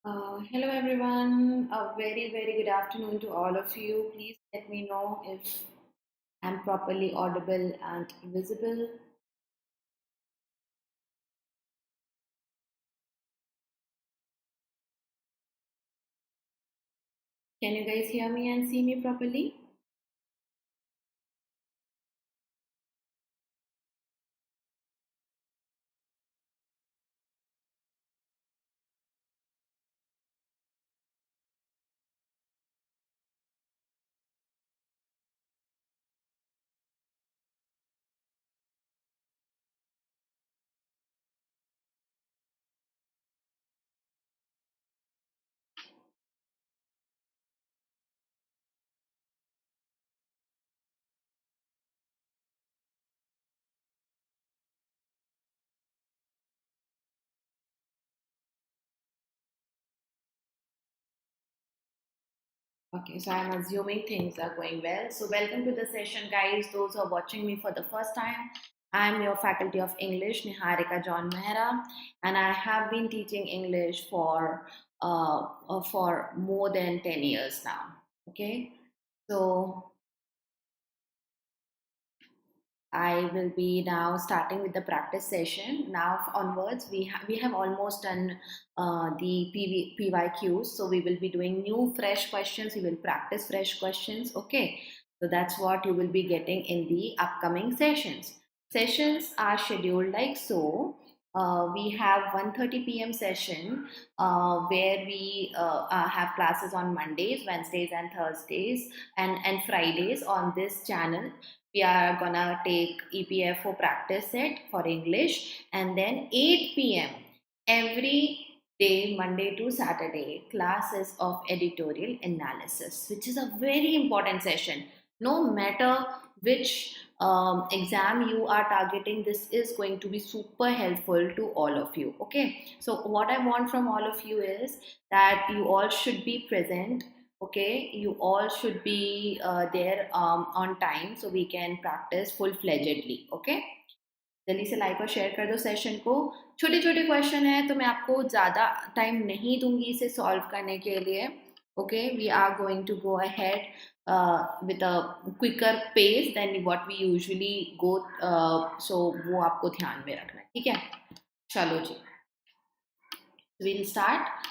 Hello everyone, a very good afternoon to all of you. Please let me know if I'm properly audible and visible. Can you guys hear me and see me properly? Okay, so I'm assuming things are going well. So welcome to the session, guys. Those who are watching me for the first time, I'm your faculty of English, Niharika John Mehra, and I have been teaching English for more than 10 years now. Okay, so I will be now starting with the practice session. Now onwards, we have almost done the PYQs. So we will be doing new fresh questions. We will practice fresh questions. Okay. So that's what you will be getting in the upcoming sessions. Sessions are scheduled like so. We have 1:30 p.m. session where we have classes on Mondays, Wednesdays, and Thursdays, and Fridays on this channel. We are gonna take EPFO practice set for English, and then 8 p.m. every day, Monday to Saturday, classes of editorial analysis, which is a very important session. No matter which exam you are targeting, this is going to be super helpful to all of you. Okay, so what I want from all of you is that you all should be present. Okay, you all should be there on time so we can practice full fledgedly. Okay, जल्दी से like और share कर दो session को. छोटे छोटे question है तो मैं आपको ज़्यादा टाइम नहीं दूंगी इसे सॉल्व करने के लिए. Okay, we are going to go ahead with a quicker pace than what we usually go. So वो आपको ध्यान में रखना है. ठीक है, चलो जी, will start.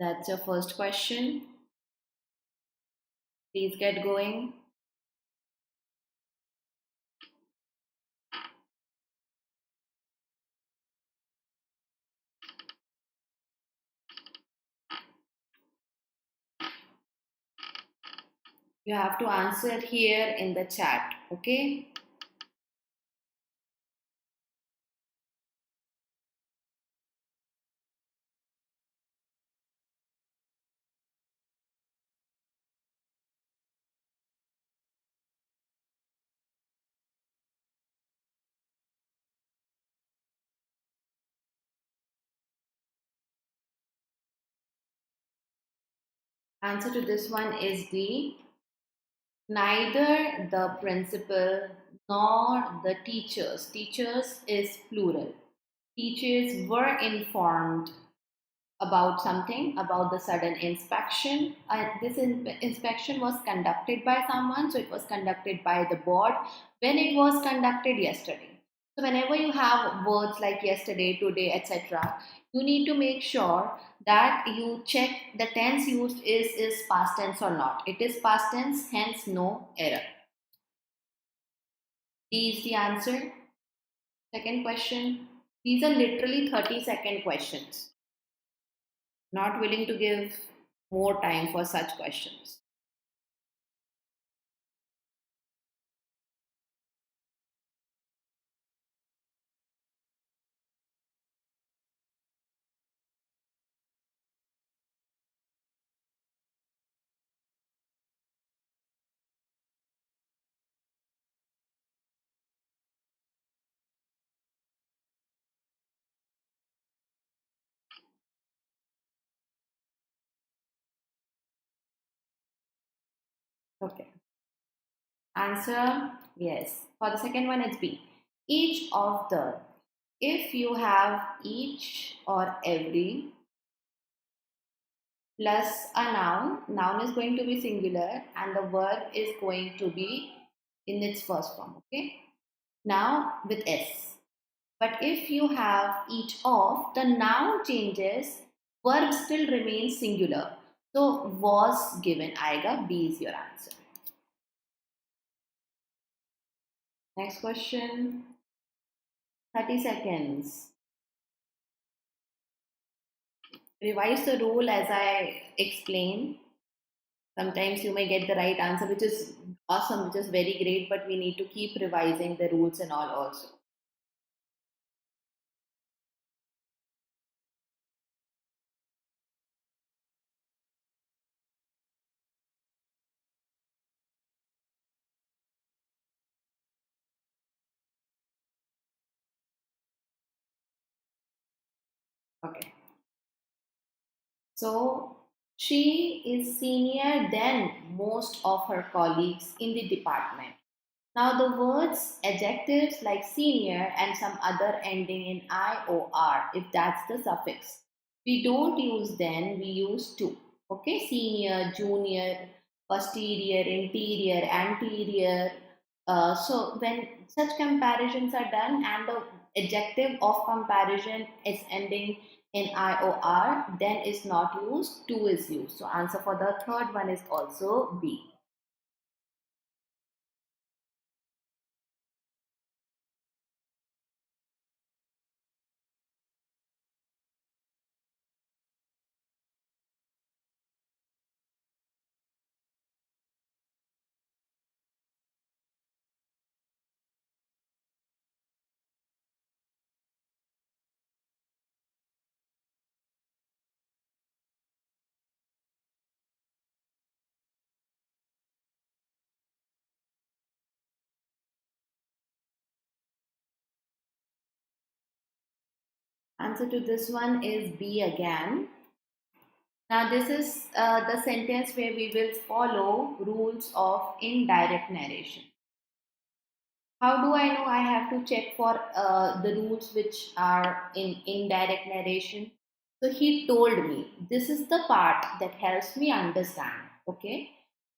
That's your first question. Please get going. You have to answer here in the chat. Okay. Answer to this one is D. Neither the principal nor the teachers is plural. Teachers were informed about something, about the sudden inspection. This inspection was conducted by someone, so it was conducted by the board when it was conducted yesterday. So whenever you have words like yesterday, today, etc., you need to make sure that you check the tense used is past tense or not. It is past tense, hence no error. D is the answer. Second question. These are literally 30-second questions. Not willing to give more time for such questions. Okay. Answer, yes. For the second one, it's B. each of the. If you have each or every plus a noun, noun is going to be singular and the verb is going to be in its first form. Okay. Now with S. But if you have each of, the noun changes, verb still remains singular. So was given, आएगा, B is your answer. Next question, 30 seconds. Revise the rule as I explain. Sometimes you may get the right answer, which is awesome, which is very great, but we need to keep revising the rules and all also. Okay. So she is senior than most of her colleagues in the department. Now the words adjectives like senior and some other ending in IOR, if that's the suffix, we don't use then, we use to. Okay, senior, junior, posterior, interior, anterior. So when such comparisons are done and the adjective of comparison is ending in IOR, then is not used, to is used. So answer for the third one is also B. Answer to this one is B again. Now this is the sentence where we will follow rules of indirect narration. How do I know? I have to check for the rules which are in indirect narration. So he told me, this is the part that helps me understand. Okay.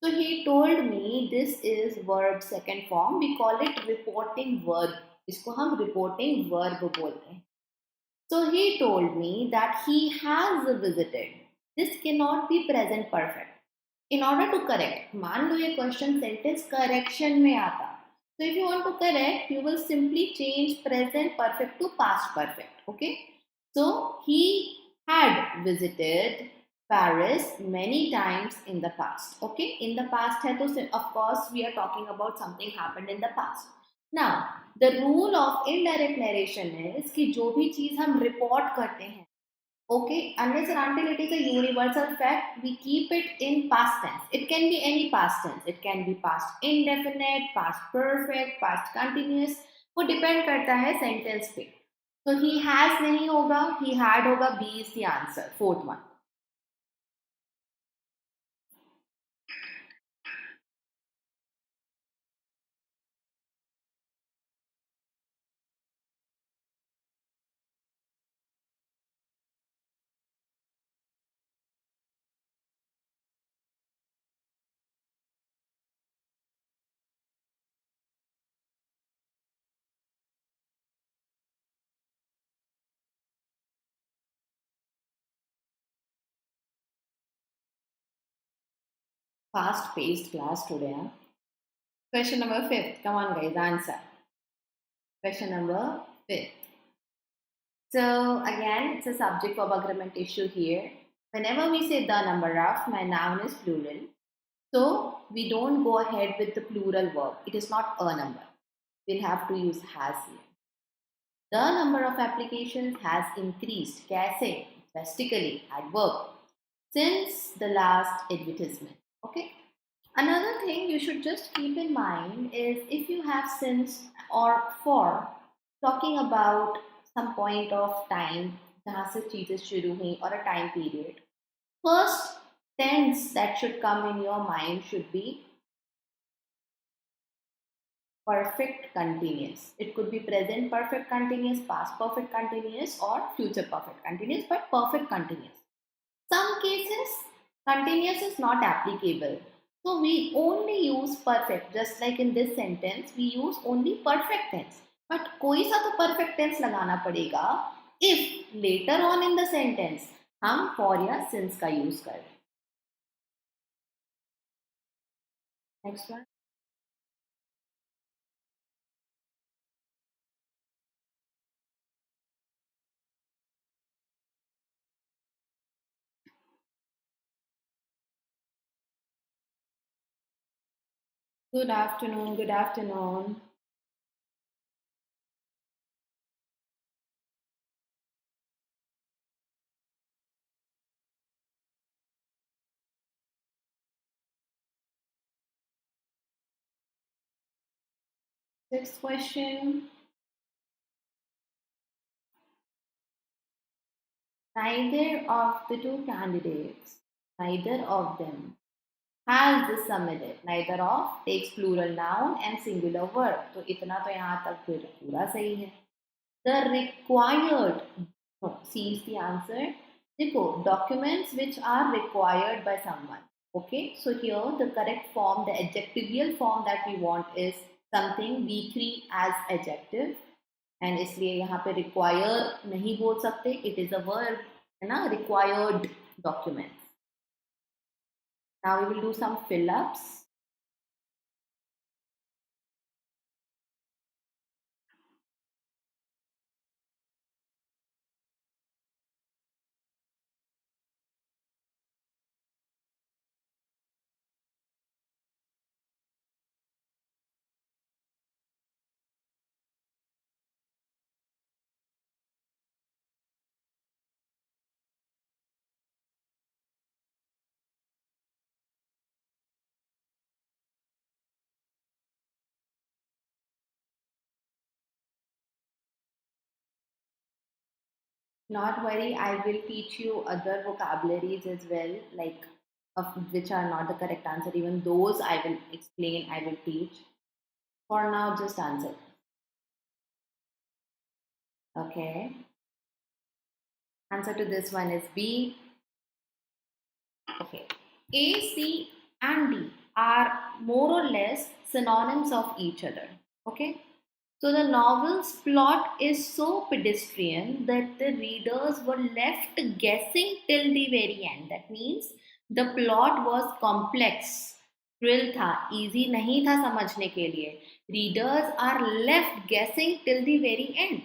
So he told me this is verb second form. We call it reporting verb. इसको हम reporting verb बोलते हैं. So he told me that he has visited. This cannot be present perfect. In order to correct, मान लो ये question sentence correction में आता. So if you want to correct, you will simply change present perfect to past perfect. Okay. So he had visited Paris many times in the past. Okay. In the past है तो of course we are talking about something happened in the past. Now the rule of indirect narration is कि जो भी चीज हम report करते हैं, okay, unless and until it is a universal fact, we keep it in past tense. It can be any past tense. It can be past indefinite, past perfect, past continuous. वो depend करता है sentence पे. So he has नहीं होगा, he had होगा. B is the answer. Fourth one. Fast-paced class today. Huh? Question number 5. Come on, guys, answer. Question number 5. So again, it's a subject verb agreement issue here. Whenever we say the number of, my noun is plural. So we don't go ahead with the plural verb. It is not a number. We'll have to use has here. The number of applications has increased. Kaise? Drastically. Adverb. Since the last advertisement. Okay. Another thing you should just keep in mind is if you have since or for talking about some point of time जहाँ से चीजें शुरू हुई or a time period, first tense that should come in your mind should be perfect continuous. It could be present perfect continuous, past perfect continuous, or future perfect continuous, but perfect continuous. Some cases, continuous is not applicable. So we only use perfect, just like in this sentence, we use only perfect tense. But कोई सा तो perfect tense लगाना पड़ेगा if later on in the sentence हम for या since का use करें. Next one. Good afternoon, good afternoon. Sixth question. Neither of the two candidates, neither of them has this submitted. Neither of takes plural noun and singular verb. तो इतना तो यहाँ तक फिर पूरा सही है. The required, no, C is the answer. देखो, documents which are required by someone. Okay, so here the correct form, the adjectival form that we want is something B3 as adjective. And इसलिए यहाँ पे require नहीं बोल सकते, it is a verb, है ना, required documents. Now we will do some fill-ups. Not worry, I will teach you other vocabularies as well, like of which are not the correct answer. Even those I will explain, I will teach. For now, just answer. Okay. Answer to this one is B. Okay. A, C, and D are more or less synonyms of each other. Okay. So the novel's plot is so pedestrian that the readers were left guessing till the very end. That means the plot was complex, thrill था, easy नहीं था समझने के लिए. Readers are left guessing till the very end.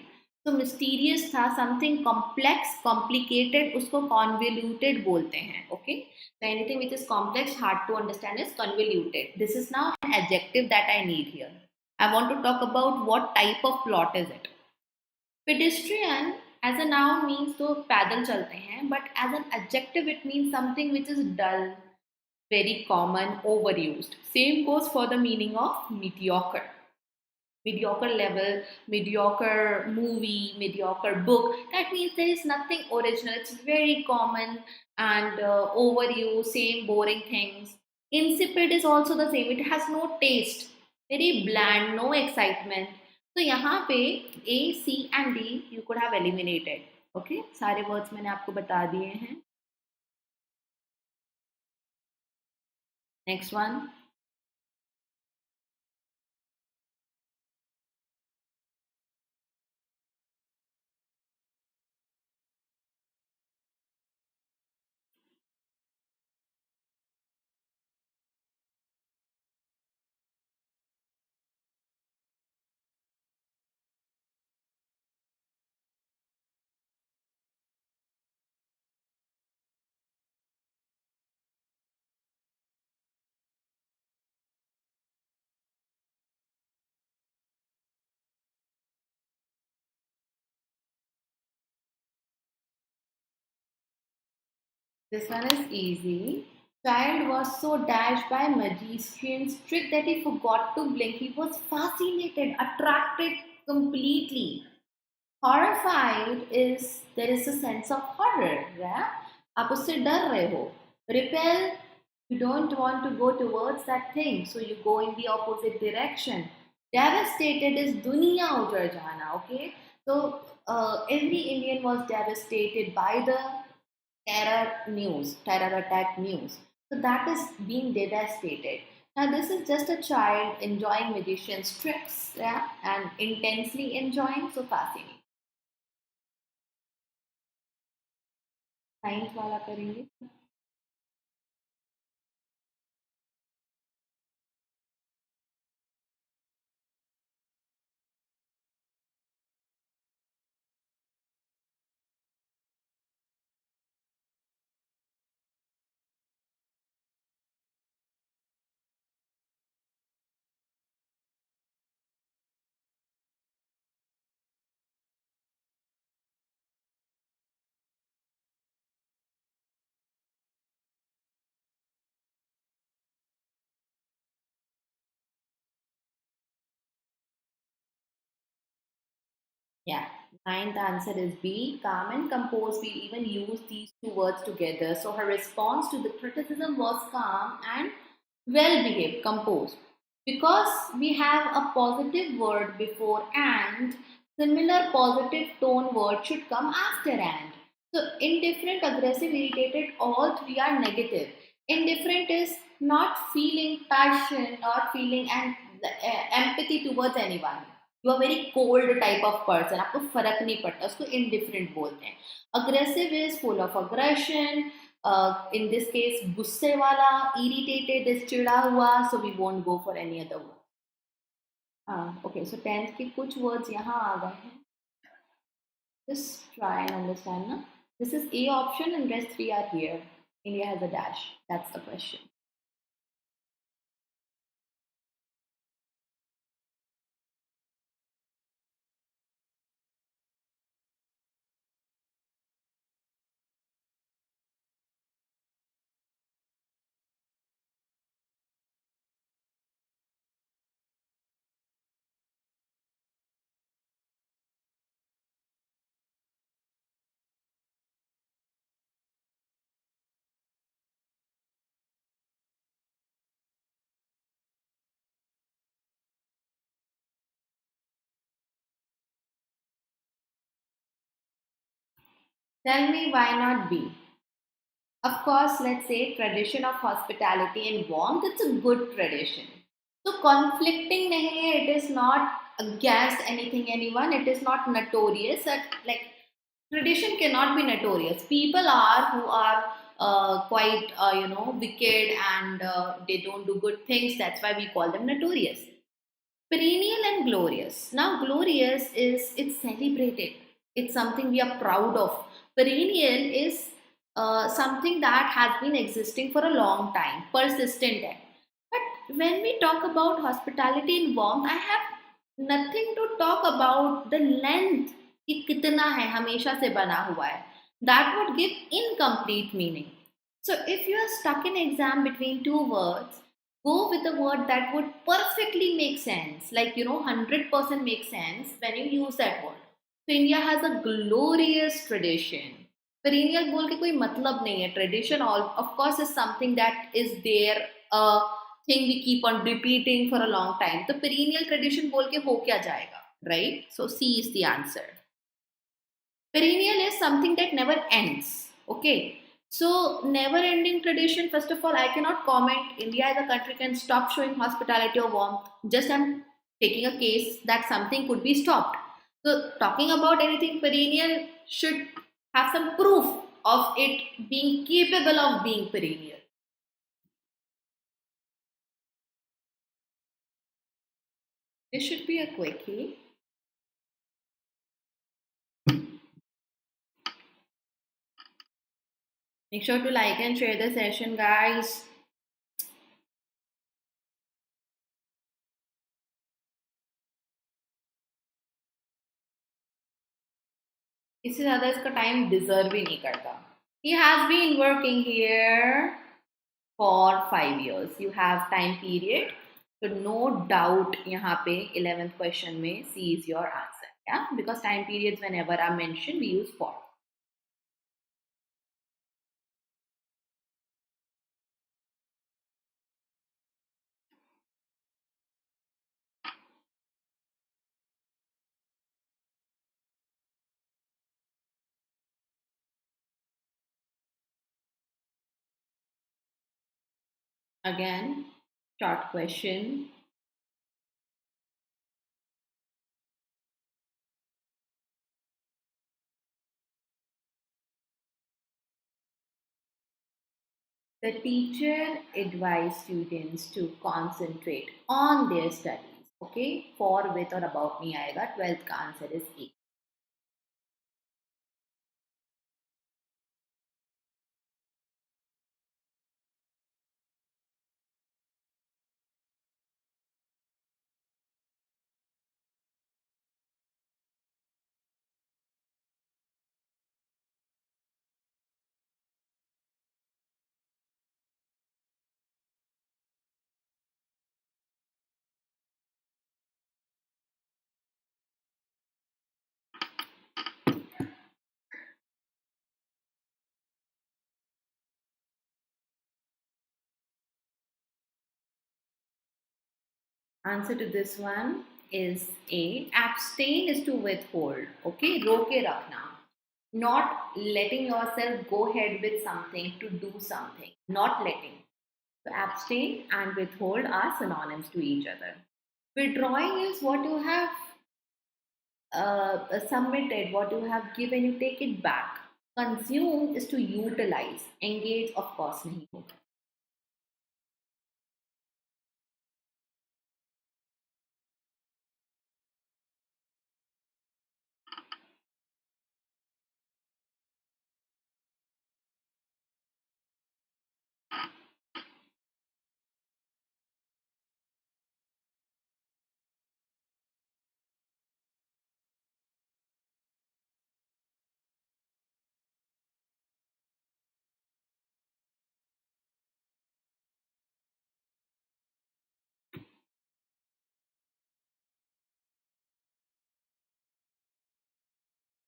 So mysterious था, something complex, complicated, उसको convoluted बोलते हैं. Okay, so anything which is complex, hard to understand is convoluted. This is now an adjective that I need here. I want to talk about what type of plot is it. Pedestrian as a noun means तो पैदल चलते हैं, but as an adjective it means something which is dull, very common, overused. Same goes for the meaning of mediocre. Mediocre level, mediocre movie, mediocre book. That means there is nothing original. It's very common and overused, same boring things. Insipid is also the same. It has no taste, very bland, no excitement. So यहाँ पे A, C and D you could have eliminated. Okay, सारे words मैंने आपको बता दिए हैं. Next one. This one is easy. Child was so dashed by magician's trick that he forgot to blink. He was fascinated, attracted completely. Horrified is there is a sense of horror. Yeah? आप उससे डर रहे हो. Repel, you don't want to go towards that thing, so you go in the opposite direction. Devastated is दुनिया उजड़ जाना. Okay, so every Indian was devastated by the terror attack news. So that is being devastated. Now this is just a child enjoying magician's tricks, yeah, and intensely enjoying. So fascinating. Ninth वाला करेंगे. Yeah, ninth answer is B. Calm and composed. We even use these two words together. So her response to the criticism was calm and well behaved, composed. Because we have a positive word before and, similar positive tone word should come after and. So indifferent, aggressive, irritated, all three are negative. Indifferent is not feeling passion, not feeling and empathy towards anyone. You are very cold type of person, आपको फर्क नहीं पड़ता, उसको indifferent बोलते हैं. Aggressive is full of aggression, in this case गुस्से वाला. Irritated is चिड़ा हुआ, so we won't go for any other word. हाँ, ओके, सो टेंथ के कुछ वर्ड्स यहाँ आ गए हैं. जस्ट ट्राई एंड अंडरस्टैंड ना. This is a option and rest three are here. India has a dash. That's the question. Tell me why not B? Of course, let's say tradition of hospitality and warmth, it's a good tradition. So conflicting nahi hai, it is not against anything, anyone, it is not notorious. Like tradition cannot be notorious. People are who are quite wicked and they don't do good things. That's why we call them notorious. Perennial and glorious. Now glorious is it's celebrated. It's something we are proud of. Perennial is something that has been existing for a long time, persistent है. But when we talk about hospitality and warmth, I have nothing to talk about the length कि कितना है, हमेशा से बना हुआ है. That would give incomplete meaning. So if you are stuck in exam between two words, go with a word that would perfectly make sense, like 100% make sense when you use that word. So India has a glorious tradition. Perennial बोल के कोई मतलब नहीं है. Tradition, all of course, is something that is there, a thing we keep on repeating for a long time. तो perennial tradition बोल के हो क्या जाएगा, right? So C is the answer. Perennial is something that never ends. Okay, so never ending tradition, first of all, I cannot comment. India as a country can stop showing hospitality or warmth. Just I'm taking a case that something could be stopped. So talking about anything perennial should have some proof of it being capable of being perennial. This should be a quickie. Make sure to like and share the session, guys. इससे ज़्यादा इसका time deserve ही नहीं करता. He has been working here for 5 years. You have time period. So no doubt यहाँ पे 11th question में C is your answer. Yeah, because time periods whenever are mentioned we use for. Again, short question. The teacher advised students to concentrate on their studies. Okay, for, with or about नहीं आएगा. 12th का answer is A. Answer to this one is A. Abstain is to withhold. Okay, roke rakhna. Not letting yourself go ahead with something to do something. Not letting. So abstain and withhold are synonyms to each other. Withdrawing is what you have submitted, what you have given, you take it back. Consume is to utilize. Engage, of course, nahi hoga.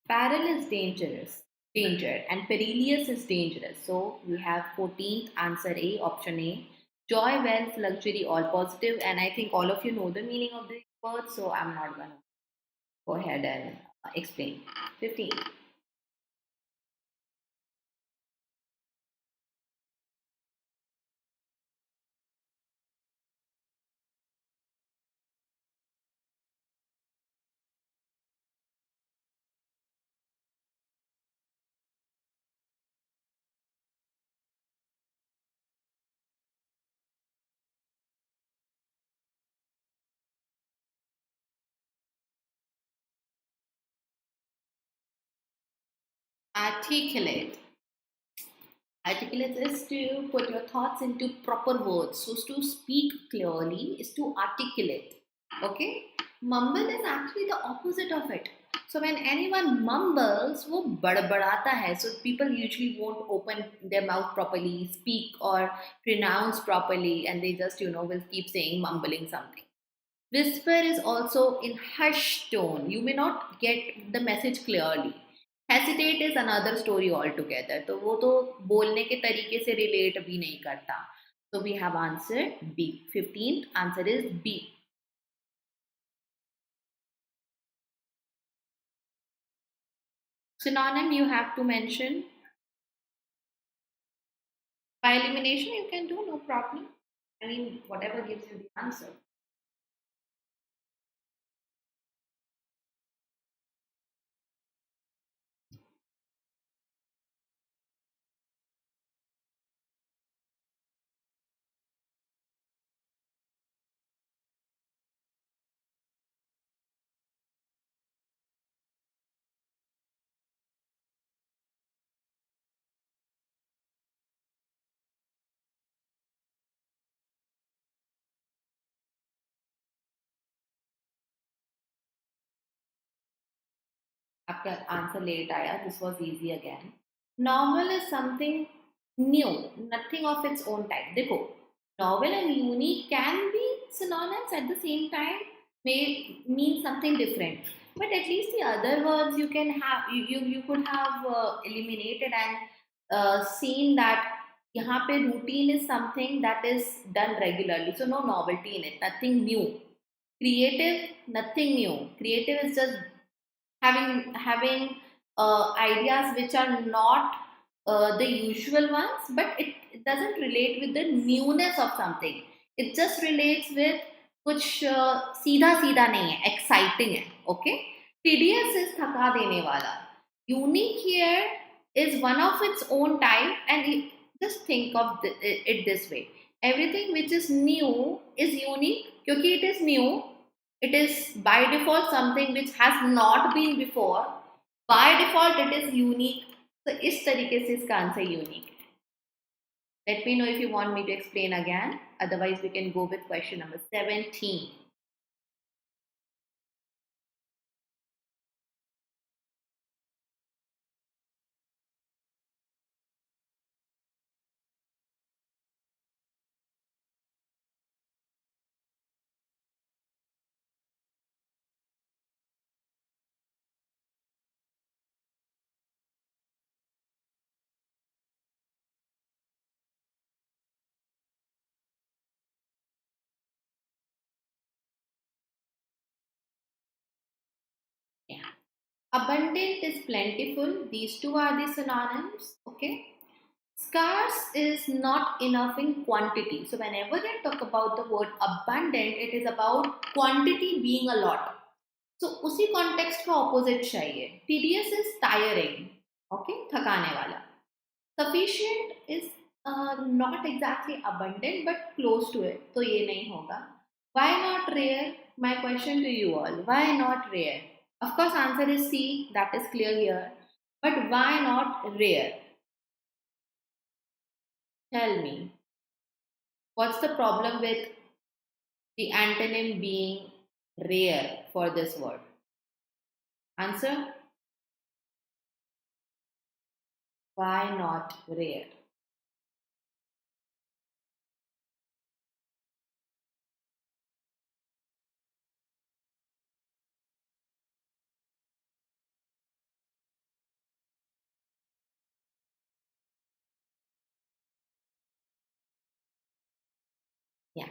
Peril is dangerous, danger, and perilous is dangerous. So we have 14th answer A, option A. Joy, wealth, luxury, all positive, and I think all of you know the meaning of these words, so I'm not gonna go ahead and explain. 15. Articulate. Articulate is to put your thoughts into proper words. So to speak clearly is to articulate. Okay? Mumble is actually the opposite of it. So when anyone mumbles, वो बड़बड़ाता है. So people usually won't open their mouth properly, speak or pronounce properly, and they just will keep saying mumbling something. Whisper is also in hush tone. You may not get the message clearly. Hesitate is another story altogether. तो वो तो बोलने के तरीके से relate भी नहीं करता. So we have answered B. 15th answer is B. Synonym you have to mention. By elimination you can do, no problem. I mean, whatever gives you the answer. आपका आंसर लेट आया. This was easy again. Novel is something new, nothing of its own type. देखो, novel and unique can be synonyms at the same time, may mean something different, but at least the other words you can have, you could have eliminated and seen that यहाँ पे routine is something that is done regularly, so no novelty in it, nothing new. Creative, nothing new. Creative is just having ideas which are not the usual ones, but it doesn't relate with the newness of something. It just relates with कुछ सीधा सीधा नहीं है, exciting है. Okay, tedious is थका देने वाला. Unique here is one of its own type, and just think of it this way: everything which is new is unique क्योंकि it is new. It is by default something which has not been before. By default it is unique. तो इस तरीके से इसका answer unique है. Let me know if you want me to explain again. Otherwise, we can go with question number 17. Yeah. Abundant is plentiful. These two are the synonyms. Okay. Scarce is not enough in quantity. So whenever I talk about the word abundant, it is about quantity being a lot. So उसी context का opposite चाहिए. Tedious is tiring. Okay, थकाने वाला. Sufficient is not exactly abundant but close to it. तो ये नहीं होगा. Why not rare? My question to you all. Why not rare? Of course, answer is C. That is clear here. But why not rare? Tell me. What's the problem with the antonym being rare for this word? Answer? Why not rare? Yeah.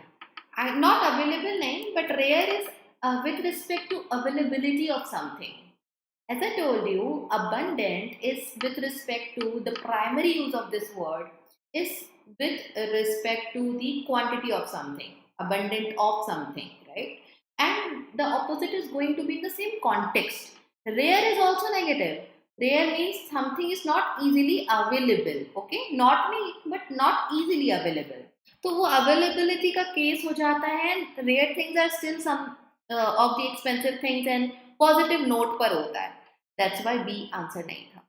Not available name, but rare is with respect to availability of something. As I told you, abundant is with respect to the primary use of this word is with respect to the quantity of something, abundant of something, right? And the opposite is going to be in the same context. Rare is also negative. Rare means something is not easily available, okay? Not me, but not easily available. तो वो availability का case हो जाता है, and rare things are still some of the expensive things and positive note पर होता है. That's why B answer नहीं था.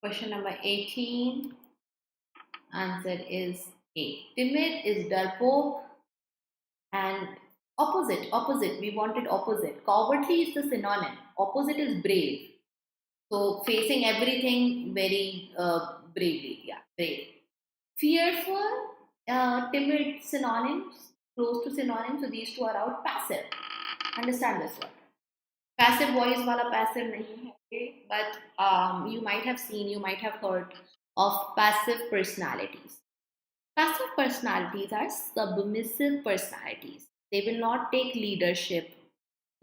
Question number 18. Answer is A. Timid is darpoke, and opposite. We wanted opposite. Cowardly is the synonym. Opposite is brave. So facing everything very bravely. Yeah, brave. Fearful, timid synonyms, close to synonyms. So these two are out. Passive. Understand this one. Passive voice wala passive nahi hai, okay? But you might have seen, you might have heard of passive personalities. Passive personalities are submissive personalities. They will not take leadership.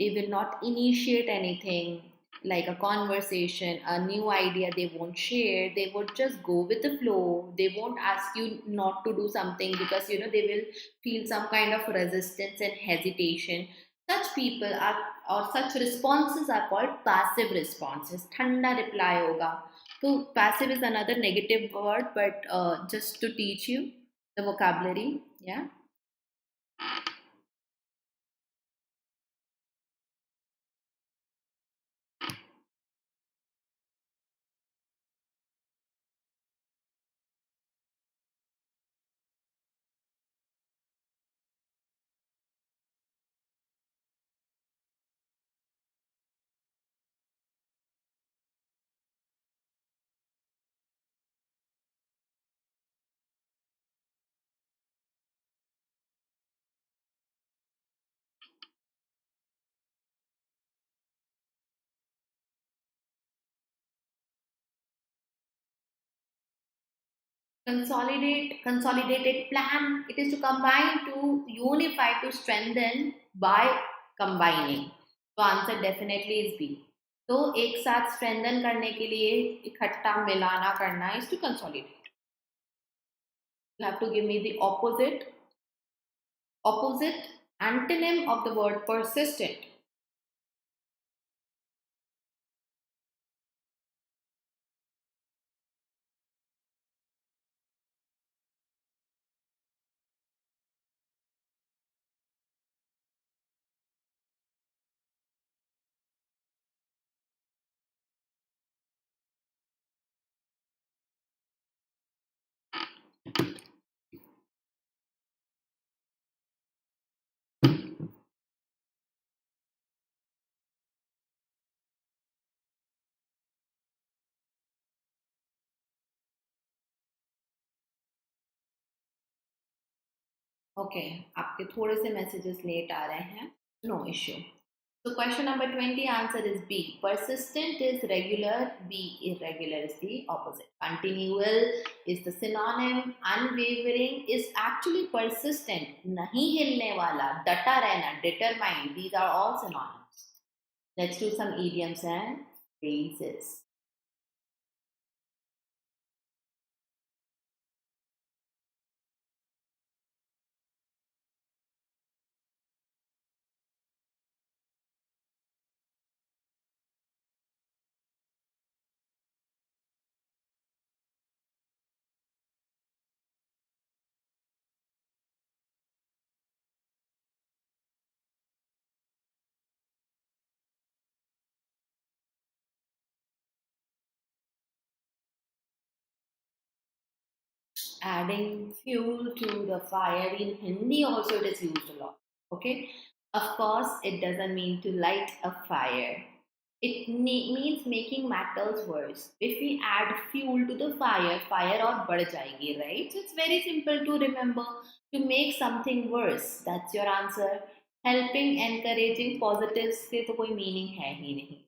They will not initiate anything like a conversation, a new idea they won't share. They would just go with the flow. They won't ask you not to do something because they will feel some kind of resistance and hesitation. Such people are, or such responses are called passive responses. Thanda reply hoga. So passive is another negative word, but just to teach you the vocabulary. Yeah. consolidated, plan. It is to combine, to unify, to strengthen by combining. तो answer definitely is B. तो एक साथ strengthen करने के लिए इकट्ठा मिलाना करना is to consolidate. You have to give me the opposite antonym of the word persistent. Okay, आपके थोड़े से मैसेजेस लेट आ रहे हैं. No issue. So question number 20 answer is B. Persistent is regular, B irregular is the opposite. Continual is the synonym, unwavering is actually persistent, nahi hilne wala, data rehna, determined, these are all synonyms. Let's do some idioms and phrases. Adding fuel to the fire. In Hindi also it is used a lot. Okay, of course it doesn't mean to light a fire. It means making matters worse. If we add fuel to the fire, fire और बढ़ जाएगी, right? So it's very simple to remember. To make something worse, that's your answer. Helping, encouraging, positives से तो कोई meaning है ही नहीं.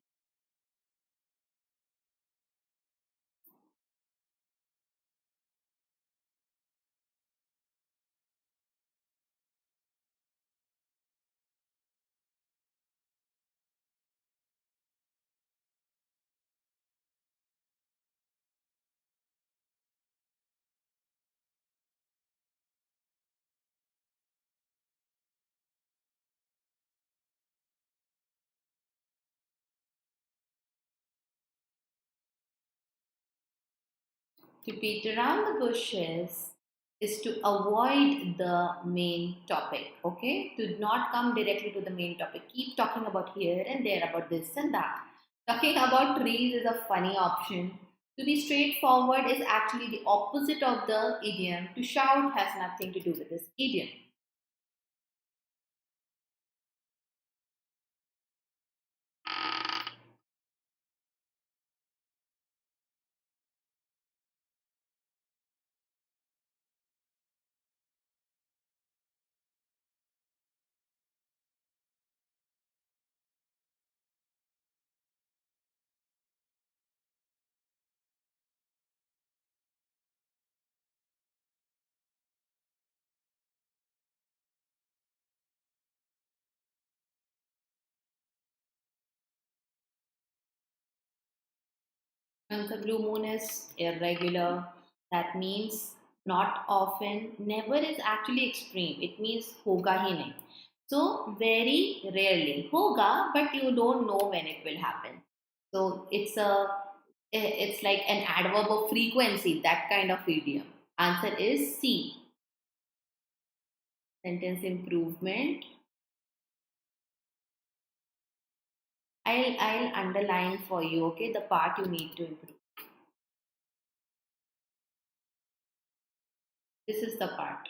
To beat around the bushes is to avoid the main topic. Okay, to not come directly to the main topic. Keep talking about here and there, about this and that. Talking about trees is a funny option. To be straightforward is actually the opposite of the idiom. To shout has nothing to do with this idiom. And the blue moon is irregular. That means not often. Never is actually extreme. It means hoga hi nahi. So very rarely hoga, but you don't know when it will happen. So it's like an adverb of frequency. That kind of idiom. Answer is C. Sentence improvement. I'll underline for you. Okay, the part you need to improve. This is the part.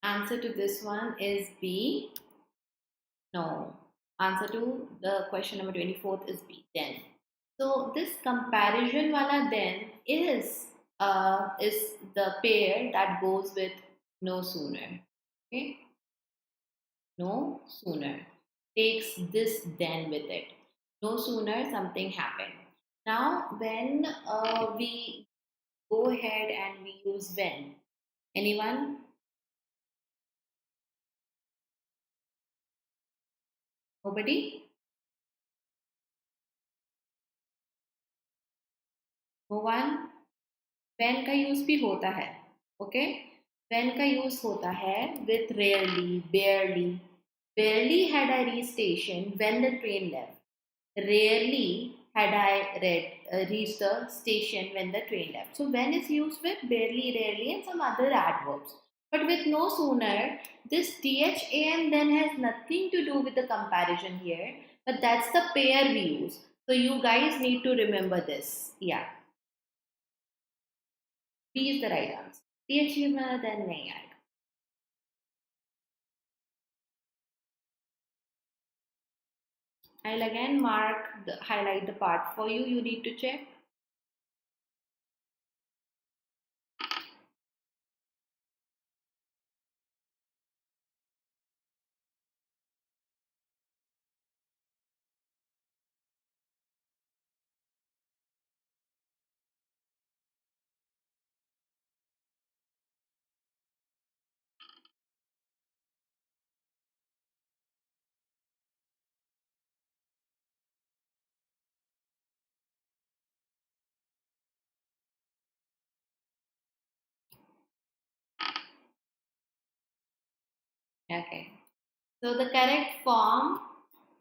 Answer to this one is B. No. Answer to the question number 24th is B. Then. So this comparison wala then is the pair that goes with no sooner. Okay. No sooner. Takes this then with it. No sooner something happened. Now when we go ahead and we use when. Anyone? Nobody? No one? when का use भी होता है. Okay. when का use होता है with rarely, barely. Barely had I reached station when the train left. Rarely had I reached the station when the train left. So when is used with barely, rarely, and some other adverbs. But with no sooner, this THAN then has nothing to do with the comparison here. But that's the pair we use. So you guys need to remember this. Yeah. B is the right answer. THAN then nahi aayega. I'll again highlight the part for you. You need to check. Okay. So the correct form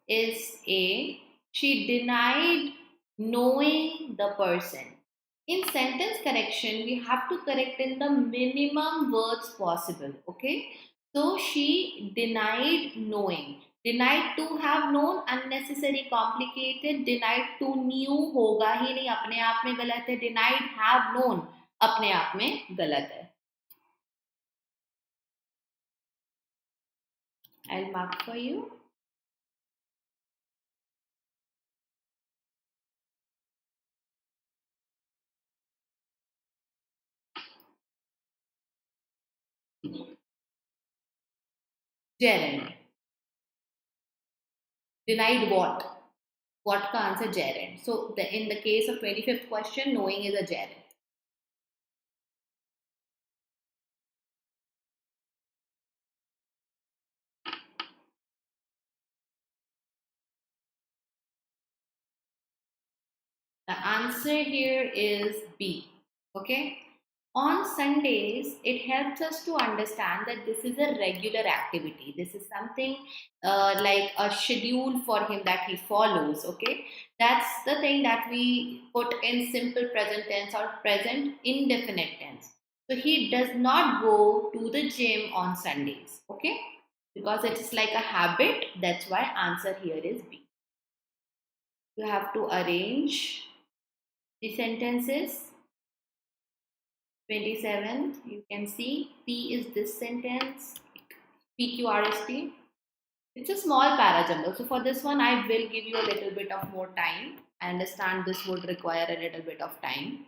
is A. She denied knowing the person. In sentence correction, we have to correct in the minimum words possible. Okay. So she denied knowing. Denied to have known, unnecessary, complicated. Denied to knew होगा ही नहीं, अपने आप में गलत है. Denied have known, अपने आप में गलत है. I'll mark for you. Gerund. Denied what? What का answer gerund. So in the case of 25th question, knowing is a gerund. The answer here is B. Okay. On Sundays, it helps us to understand that this is a regular activity. This is something like a schedule for him that he follows. Okay. That's the thing that we put in simple present tense or present indefinite tense. So he does not go to the gym on Sundays. Okay. Because it is like a habit. That's why answer here is B. You have to arrange the sentences. 27th, you can see P is this sentence, PQRST. It's a small parajumble. So for this one, I will give you a little bit of more time. I understand this would require a little bit of time.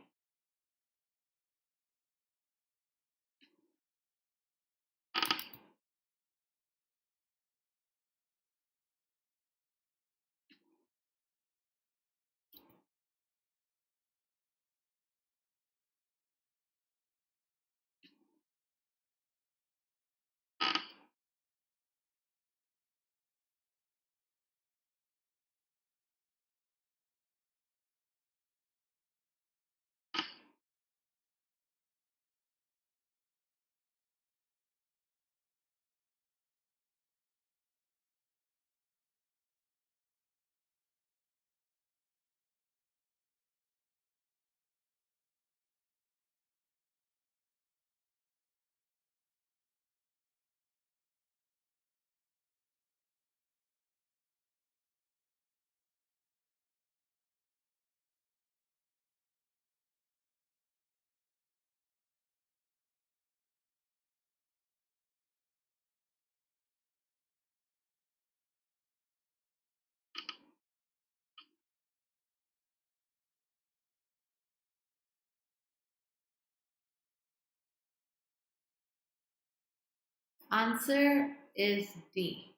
Answer is D.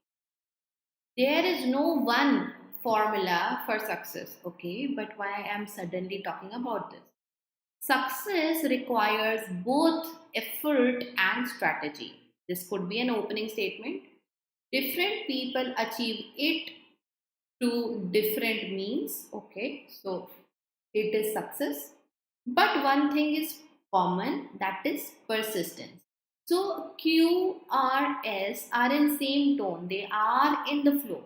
There is no one formula for success. Okay, but why I am suddenly talking about this? Success requires both effort and strategy. This could be an opening statement. Different people achieve it to different means. Okay, so it is success. But one thing is common, that is persistence. So Q, R, S are in same tone. They are in the flow.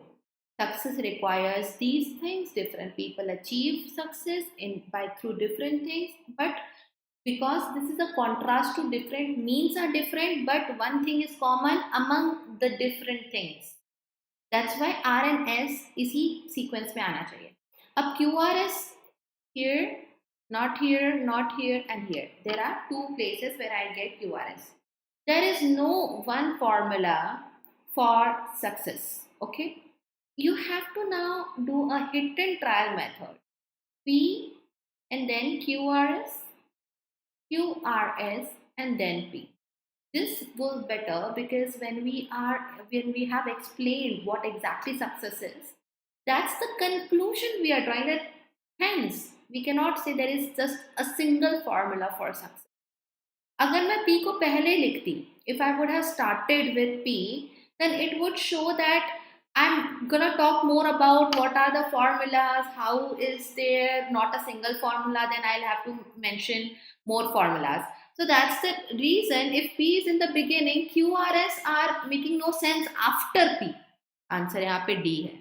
Success requires these things. Different people achieve success in by through different things. But because this is a contrast to different means are different, but one thing is common among the different things. That's why R and S इसी sequence में आना चाहिए. अब Q R S here, not here, not here, and here. There are two places where I get Q R S. There is no one formula for success. Okay, you have to now do a hit and trial method. P and then Q R S, Q R S, and then P. This goes better because when we have explained what exactly success is, that's the conclusion we are drawing. That hence we cannot say there is just a single formula for success. अगर मैं P को पहले लिखती, if I would have started with P, then it would show that I'm gonna talk more about what are the formulas, how is there not a single formula, then I'll have to mention more formulas. So that's the reason if P is in the beginning, QRS are making no sense after P. Answer यहाँ पे D है.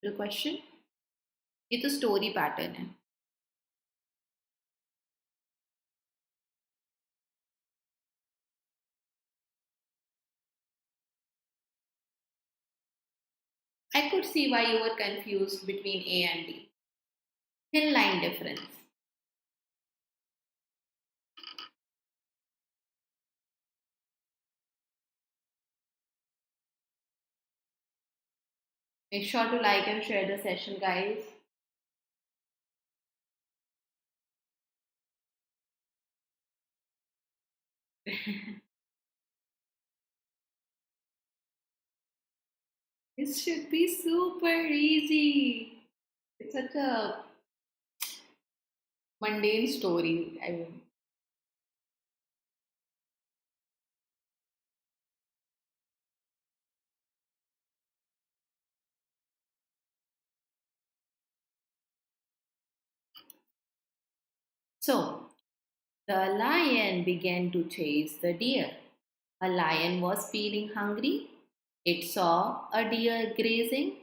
The question? ये तो story pattern है. I could see why you were confused between A and D. Thin line difference. Make sure to like and share the session, guys. It should be super easy. It's such a mundane story. I mean, so the lion began to chase the deer. A lion was feeling hungry. It saw a deer grazing.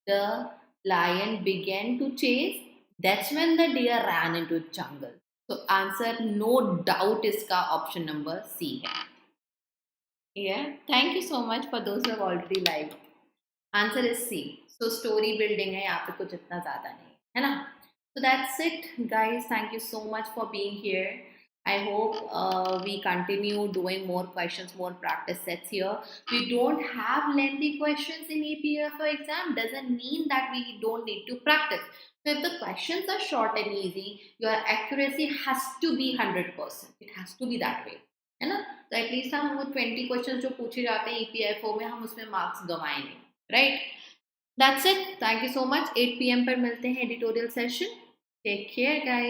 The lion began to chase. That's when the deer ran into the jungle. So answer no doubt is का option number C है. Yeah, thank you so much for those who have already liked. Answer is C. So story building है यहाँ पे कुछ इतना ज़्यादा नहीं है ना. So that's it, guys. Thank you so much for being here. I hope we continue doing more questions, more practice sets here. We don't have lengthy questions in EPFO exam. Doesn't mean that we don't need to practice. So if the questions are short and easy, your accuracy has to be 100%. It has to be that way. है ना. तो at least हम वो 20 question जो पूछे जाते हैं EPFO में हम उसमें मार्क्स गंवाएंगे. Right. That's it. Thank you so much. 8 PM पर मिलते हैं editorial session. Take care guys.